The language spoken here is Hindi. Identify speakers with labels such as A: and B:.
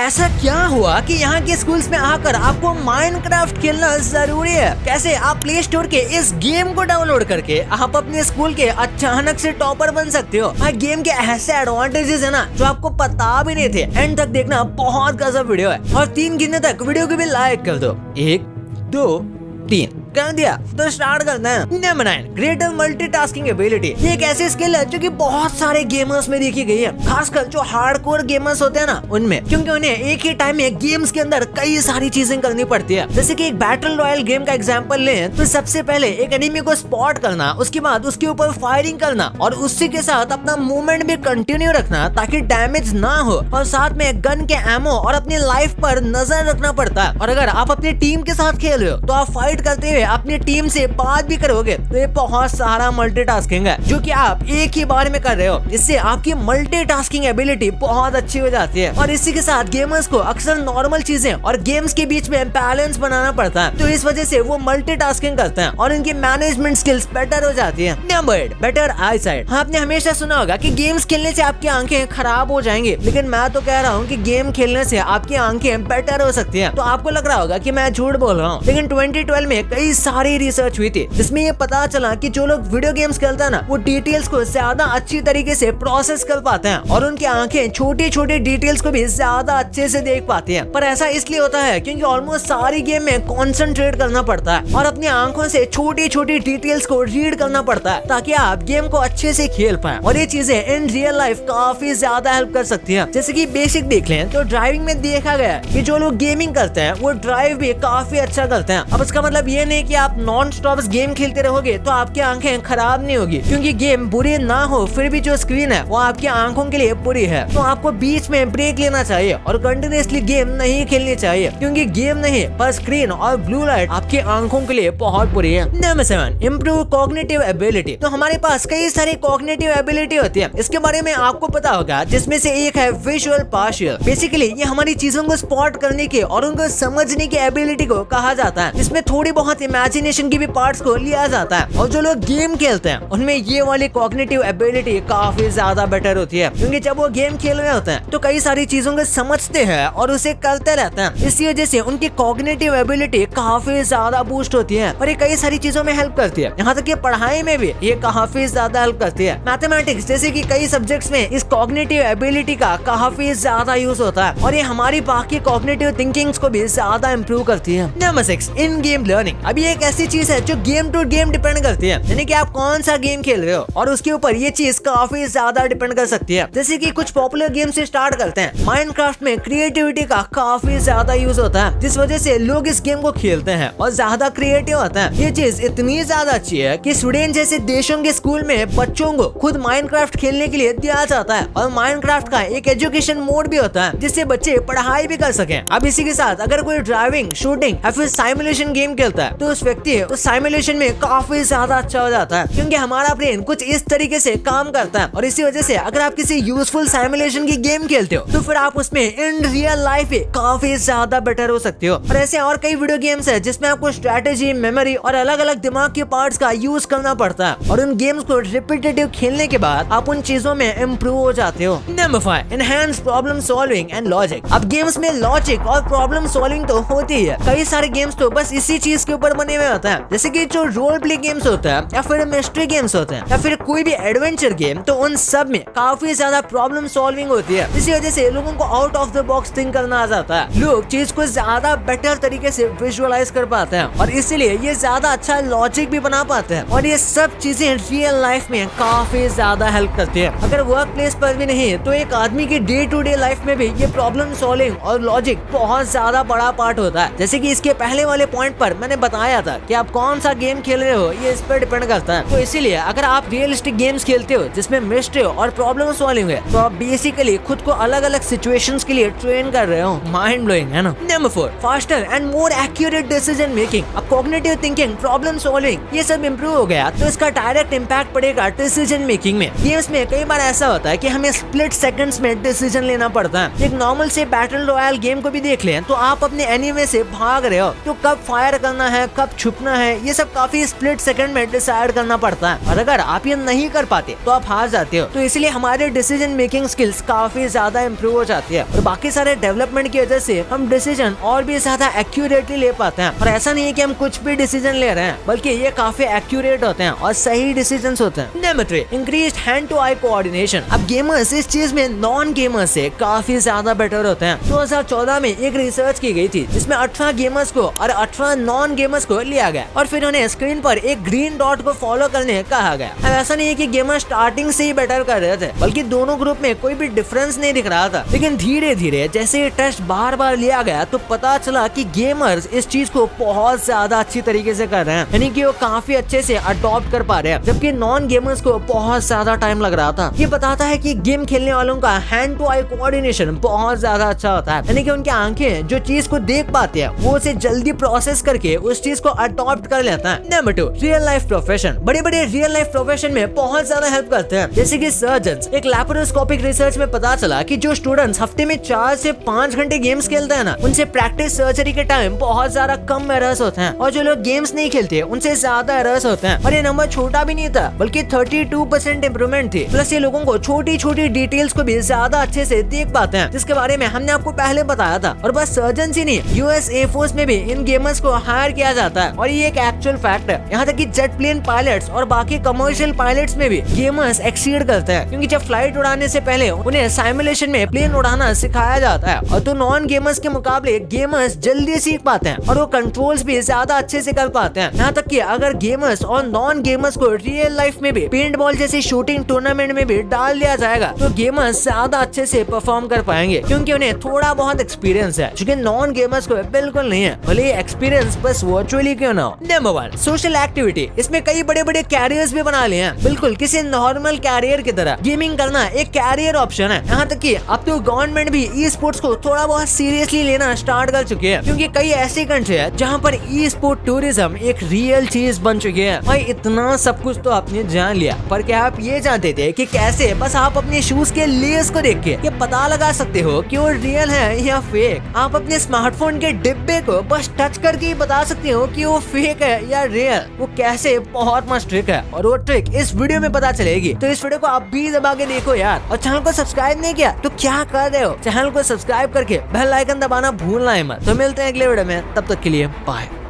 A: ऐसा क्या हुआ कि यहाँ के स्कूल्स में आकर आपको माइनक्राफ्ट खेलना जरूरी है? कैसे आप प्ले स्टोर के इस गेम को डाउनलोड करके आप अपने स्कूल के अचानक से टॉपर बन सकते हो। गेम के ऐसे एडवांटेजेस है ना जो आपको पता भी नहीं थे। एंड तक देखना, बहुत गजब वीडियो है। और 3 गिनने तक वीडियो को भी लाइक कर दो। 1 2 3 कर दिया तो स्टार्ट करते हैं। Number 9, greater multitasking ability. ये एक ऐसी स्किल है जो कि बहुत सारे गेमर्स में देखी गई है, खासकर जो हार्डकोर गेमर्स होते हैं ना उनमें, क्योंकि उन्हें एक ही टाइम में गेम्स के अंदर कई सारी चीजें करनी पड़ती है। जैसे कि एक बैटल रॉयल गेम का एग्जांपल लें तो सबसे पहले एक एनिमी को स्पॉट करना, उसके बाद उसके ऊपर फायरिंग करना और उसी के साथ अपना मूवमेंट भी कंटिन्यू रखना ताकि डैमेज ना हो, और साथ में गन के एमो और अपनी लाइफ पर नजर रखना पड़ता है। और अगर आप अपनी टीम के साथ खेल रहे हो तो आप फाइट करते हुए अपनी टीम से बात भी करोगे। तो ये बहुत सारा मल्टीटास्किंग है जो कि आप एक ही बार में कर रहे हो। इससे आपकी मल्टीटास्किंग एबिलिटी बहुत अच्छी हो जाती है। और इसी के साथ गेमर्स को अक्सर नॉर्मल चीजें और गेम्स के बीच में बैलेंस बनाना पड़ता है, तो इस वजह से वो मल्टीटास्किंग करते हैं और इनकी मैनेजमेंट स्किल्स बेटर हो जाती है। Number 8, better I site. आपने हमेशा सुना होगा कि गेम्स खेलने से आपकी आंखें खराब हो जाएंगी, लेकिन मैं तो कह रहा हूँ कि गेम खेलने से आपकी आंखें बेटर हो सकती है। तो आपको लग रहा होगा कि मैं झूठ बोल रहा हूँ, लेकिन 2012 में कई सारी रिसर्च हुई थी जिसमें ये पता चला कि जो लोग वीडियो गेम्स खेलते हैं ना वो डिटेल्स को ज्यादा अच्छी तरीके से प्रोसेस कर पाते हैं और उनकी आंखें छोटी छोटी डिटेल्स को भी ज्यादा अच्छे से देख पाती हैं। पर ऐसा इसलिए होता है क्योंकि ऑलमोस्ट सारी गेम में कॉन्सेंट्रेट करना पड़ता है और अपनी आंखों से छोटी छोटी डिटेल्स को रीड करना पड़ता है ताकि आप गेम को अच्छे से खेल पाए। और ये चीजें इन रियल लाइफ काफी ज्यादा हेल्प कर सकती है। जैसे कि बेसिक देख लें तो ड्राइविंग में देखा गया है कि जो लोग गेमिंग करते हैं वो ड्राइव भी काफी अच्छा करते हैं। अब इसका मतलब ये नहीं कि आप नॉन स्टॉप गेम खेलते रहोगे तो आपकी आंखें खराब नहीं होगी, क्योंकि गेम बुरी ना हो फिर भी जो स्क्रीन है वो आपकी आंखों के लिए बुरी है। तो आपको बीच में ब्रेक लेना चाहिए और कंटिन्यूअसली गेम नहीं खेलनी चाहिए, क्योंकि गेम नहीं पर स्क्रीन और ब्लू लाइट आपकी आंखों के लिए बहुत बुरी है। Number 7, improve cognitive ability. तो हमारे पास कई सारी कॉग्निटिव एबिलिटी होती है, इसके बारे में आपको पता होगा, जिसमें से एक है विजुअल पार्शियल। बेसिकली ये हमारी चीजों को स्पॉट करने के और उनको समझने की एबिलिटी को कहा जाता है। इसमें थोड़ी बहुत इमेजिनेशन की भी पार्ट्स को लिया जाता है और जो लोग गेम खेलते हैं उनमें ये वाली कॉग्निटिव एबिलिटी काफी ज्यादा बेटर होती है, क्योंकि जब वो गेम खेल रहे होते हैं तो कई सारी चीजों को समझते हैं और उसे करते रहते हैं। इसी वजह से उनकी कॉग्निटिव एबिलिटी काफी ज्यादा बूस्ट होती है और ये कई सारी चीजों में हेल्प करती है। यहाँ तक कि पढ़ाई में भी ये काफी ज्यादा हेल्प करती है। मैथमेटिक्स जैसे कि कई सब्जेक्ट्स में इस कॉग्निटिव एबिलिटी का काफी ज्यादा यूज होता है और ये हमारी बाकी कॉग्निटिव थिंकिंग को भी ज्यादा इम्प्रूव करती है। नंबर 6, इन गेम लर्निंग। अब ये एक ऐसी चीज है जो गेम टू गेम डिपेंड करती है, यानी कि आप कौन सा गेम खेल रहे हो और उसके ऊपर ये चीज काफी ज्यादा डिपेंड कर सकती है। जैसे कि कुछ पॉपुलर गेम से स्टार्ट करते हैं। माइनक्राफ्ट में क्रिएटिविटी का काफी ज्यादा यूज होता है, जिस वजह से लोग इस गेम को खेलते हैं और ज्यादा क्रिएटिव होते हैं। ये चीज इतनी ज्यादा अच्छी है कि स्वीडन जैसे देशों के स्कूल में बच्चों को खुद माइनक्राफ्ट खेलने के लिए दिया जाता है और माइनक्राफ्ट का एक एजुकेशन मोड भी होता है जिससे बच्चे पढ़ाई भी कर सकें। अब इसी के साथ अगर कोई ड्राइविंग, शूटिंग या फिर साइमुलेशन गेम खेलता है तो उस व्यक्ति उस साइमुलेशन में काफी ज्यादा अच्छा हो जाता है, क्योंकि हमारा ब्रेन कुछ इस तरीके से काम करता है। और इसी वजह से अगर आप किसी यूजफुल साइमुलेशन की गेम खेलते हो तो फिर आप उसमें इन रियल लाइफ काफी ज्यादा बेटर हो सकते हो। और ऐसे और कई वीडियो गेम्स है जिसमें आपको स्ट्रेटेजी, मेमोरी और अलग अलग दिमाग के पार्ट्स का यूज करना पड़ता है और उन गेम्स को रिपीटेटिव खेलने के बाद आप उन चीजों में इम्प्रूव हो जाते हो। Number 5, enhance problem solving and logic. अब गेम्स में लॉजिक और प्रॉब्लम सॉल्विंग तो होती ही है। कई सारे गेम्स तो बस इसी चीज के ऊपर बने हुए होते हैं, जैसे कि जो रोल प्ले गेम्स होता है या फिर मिस्ट्री गेम्स होते हैं या फिर कोई भी एडवेंचर गेम, तो उन सब में काफी ज्यादा प्रॉब्लम सॉल्विंग होती है। इसी वजह से लोगों को out of the box think करना आ जाता है। लोग चीज को ज्यादा बेटर तरीके से विजुअलाइज कर पाते हैं और इसीलिए ये ज्यादा अच्छा लॉजिक भी बना पाते हैं और ये सब चीजें रियल लाइफ में काफी ज्यादा हेल्प करती है। अगर वर्क प्लेस पर भी नहीं तो एक आदमी की डे टू डे लाइफ में भी ये प्रॉब्लम सॉल्विंग और लॉजिक बहुत ज्यादा बड़ा पार्ट होता है। जैसे कि इसके पहले वाले पॉइंट पर मैंने बताया था कि आप कौन सा गेम खेल रहे हो ये इस पर डिपेंड करता है। तो इसीलिए अगर आप रियलिस्टिक गेम्स खेलते हो जिसमें मिस्ट्री और प्रॉब्लम सॉल्विंग है तो आप बेसिकली खुद को अलग अलग सिचुएशंस के लिए ट्रेन कर रहे हो। माइंड ब्लोइंग है ना। Number 4, faster and more accurate decision making. अब कॉग्निटिव थिंकिंग, प्रॉब्लम सॉल्विंग ये सब इम्प्रूव हो गया तो इसका डायरेक्ट इम्पैक्ट पड़ेगा डिसीजन मेकिंग में। गेम्स में कई बार ऐसा होता है कि हमें स्प्लिट सेकंड्स में डिसीजन लेना पड़ता है। एक नॉर्मल से बैटल रॉयल गेम को भी देख लें तो आप अपने एनिमी से भाग रहे हो तो कब फायर करना है, कब छुपना है, ये सब काफी स्प्लिट सेकंड में डिसाइड करना पड़ता है और अगर आप ये नहीं कर पाते तो आप हार जाते हो। तो इसलिए हमारे डिसीजन मेकिंग स्किल्स काफी ज्यादा इम्प्रूव हो जाती है और बाकी सारे डेवलपमेंट की वजह से हम डिसीजन और भी ज्यादा एक्यूरेटली ले पाते हैं। और ऐसा नहीं है कि हम कुछ भी डिसीजन ले रहे हैं, बल्कि ये काफी एक्यूरेट होते हैं और सही डिसीजन होते हैं। Number 3, increased hand to eye coordination. अब गेमर्स इस चीज में नॉन गेमर्स से काफी ज्यादा बेटर होते हैं। 2014 में एक रिसर्च की गई थी जिसमें 18 गेमर्स को और 18 नॉन गेमर्स को लिया गया और फिर उन्हें स्क्रीन पर एक ग्रीन डॉट को फॉलो करने कहा गया। अब ऐसा नहीं है कि गेमर स्टार्टिंग से ही बेटर कर रहे थे, बल्कि दोनों ग्रुप में कोई भी डिफरेंस नहीं दिख रहा था। लेकिन धीरे धीरे जैसे ये टेस्ट बार बार लिया गया तो पता चला कि गेमर्स इस चीज को बहुत ज्यादा अच्छी तरीके से कर रहे हैं, यानी कि वो काफी अच्छे से अडॉप्ट कर पा रहे हैं, जबकि नॉन गेमर्स को बहुत ज्यादा टाइम लग रहा था। ये बताता है कि गेम खेलने वालों का हैंड टू आई कोऑर्डिनेशन बहुत ज्यादा अच्छा होता है, यानी कि उनकी आंखें जो चीज को देख पाती है वो उसे जल्दी प्रोसेस करके उस चीज को अडॉप्ट कर लेता है। Number 2, real life profession. बड़े बड़े रियल लाइफ प्रोफेशन में बहुत ज्यादा हेल्प करते हैं, जैसे कि सर्जन्स। एक लैप्रोस्कोपिक रिसर्च में पता चला कि जो स्टूडेंट्स हफ्ते में 4 से 5 घंटे गेम्स खेलते हैं ना, उनसे प्रैक्टिस सर्जरी के टाइम बहुत ज्यादा कम एरर्स होते हैं और जो लोग गेम्स नहीं खेलते उनसे ज्यादा एरर्स होते हैं। और ये नंबर छोटा भी नहीं था, बल्कि 32% इंप्रूवमेंट थी। प्लस ये लोगों को छोटी छोटी डिटेल्स को भी ज्यादा अच्छे से देख पाते हैं, जिसके बारे में हमने आपको पहले बताया था। और बस सर्जन ही नहीं, यूएस एयरफोर्स में भी इन गेमर्स को हायर किया जाता है और ये एक एक्चुअल फैक्ट है। यहाँ तक कि जेट प्लेन पायलट्स और बाकी कमर्शियल पायलट्स में भी गेमर्स एक्सीड करते हैं, क्योंकि जब फ्लाइट उड़ाने से पहले उन्हें साइमुलेशन में प्लेन उड़ाना सिखाया जाता है। और तो नॉन गेमर्स के मुकाबले गेमर्स जल्दी सीख पाते हैं और वो कंट्रोल्स भी ज्यादा अच्छे से कर पाते हैं। यहाँ तक कि अगर गेमर्स और नॉन गेमर्स को रियल लाइफ में भी पेंट बॉल जैसी शूटिंग टूर्नामेंट में भी डाल दिया जाएगा तो गेमर्स ज्यादा अच्छे से परफॉर्म कर पाएंगे, क्योंकि उन्हें थोड़ा बहुत एक्सपीरियंस है, जो कि नॉन गेमर्स को बिल्कुल नहीं है, भले एक्सपीरियंस बस वर्चुअली क्यों ना हो। Number 1, social activity. इसमें कई बड़े बड़े कैरियर्स भी बना लिए हैं, बिल्कुल किसी नॉर्मल कैरियर की तरह गेमिंग करना एक कैरियर ऑप्शन है। यहाँ तक कि अब तो गवर्नमेंट भी ई स्पोर्ट्स को थोड़ा बहुत सीरियसली लेना स्टार्ट कर चुकी है, क्योंकि कई ऐसी कंट्री है जहाँ पर ई स्पोर्ट टूरिज्म एक रियल चीज बन चुकी है। भाई इतना सब कुछ तो आपने जान लिया, पर क्या आप ये जानते थे कि कैसे बस आप अपने शूज के लेस को देख के ये पता लगा सकते हो कि वो रियल है या फेक। आप अपने स्मार्टफोन के डिब्बे को बस टच करके ही बता सकते हो कि वो फेक है या रियल। वो कैसे, बहुत मस्त ट्रिक है और वो ट्रिक इस वीडियो में पता चलेगी। तो इस वीडियो को आप भी दबा के देखो यार, और चैनल को सब्सक्राइब नहीं किया तो क्या कर रहे हो, चैनल को सब्सक्राइब करके बेल आइकन दबाना भूलना ही मत। तो मिलते हैं अगले वीडियो में, तब तक के लिए बाय।